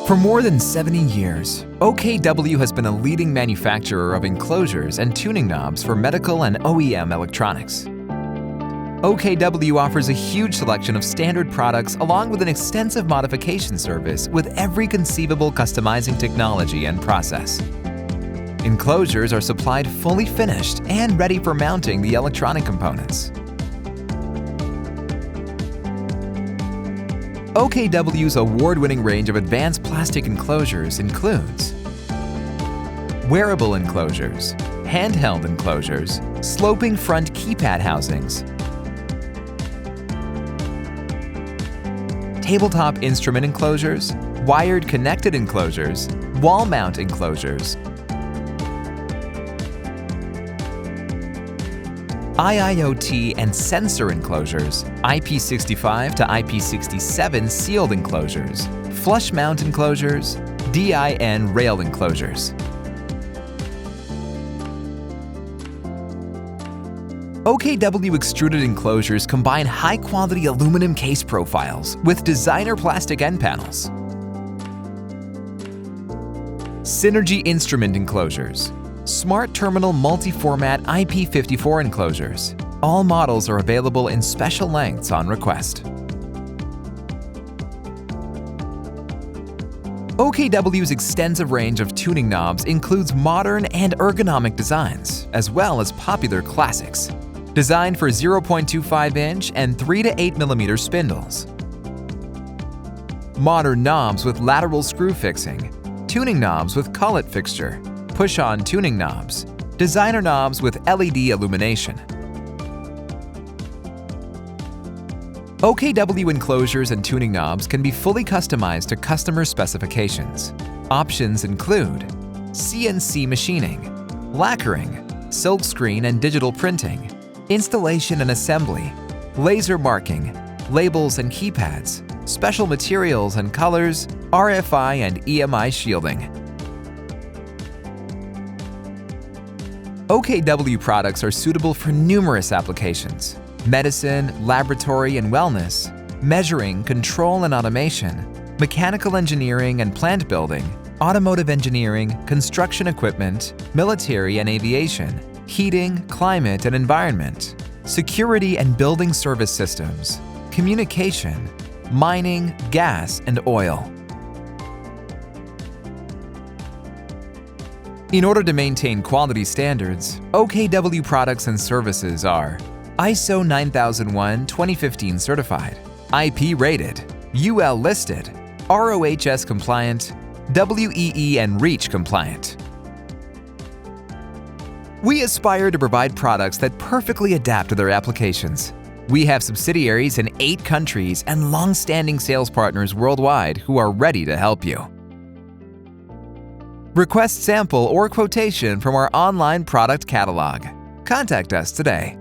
For more than 70 years, OKW has been a leading manufacturer of enclosures and tuning knobs for medical and OEM electronics. OKW offers a huge selection of standard products along with an extensive modification service with every conceivable customizing technology and process. Enclosures are supplied fully finished and ready for mounting the electronic components. OKW's award-winning range of advanced plastic enclosures includes wearable enclosures, handheld enclosures, sloping front keypad housings, tabletop instrument enclosures, wired connected enclosures, wall mount enclosures, IIoT and sensor enclosures, IP65 to IP67 sealed enclosures, flush mount enclosures, DIN rail enclosures. OKW extruded enclosures combine high-quality aluminum case profiles with designer plastic end panels. Synergy instrument enclosures, Smart Terminal multi-format IP54 enclosures. All models are available in special lengths on request. OKW's extensive range of tuning knobs includes modern and ergonomic designs, as well as popular classics. Designed for 0.25-inch and 3 to 8 mm spindles. Modern knobs with lateral screw fixing. Tuning knobs with collet fixture. Push-on tuning knobs. Designer knobs with LED illumination. OKW enclosures and tuning knobs can be fully customized to customer specifications. Options include CNC machining, lacquering, silkscreen and digital printing, installation and assembly, laser marking, labels and keypads, special materials and colors, RFI and EMI shielding. OKW products are suitable for numerous applications: medicine, laboratory and wellness, measuring, control and automation, mechanical engineering and plant building, automotive engineering, construction equipment, military and aviation, heating, climate and environment, security and building service systems, communication, mining, gas and oil. In order to maintain quality standards, OKW products and services are ISO 9001:2015 certified, IP rated, UL listed, RoHS compliant, WEE and REACH compliant. We aspire to provide products that perfectly adapt to their applications. We have subsidiaries in 8 countries and long-standing sales partners worldwide who are ready to help you. Request sample or quotation from our online product catalog. Contact us today.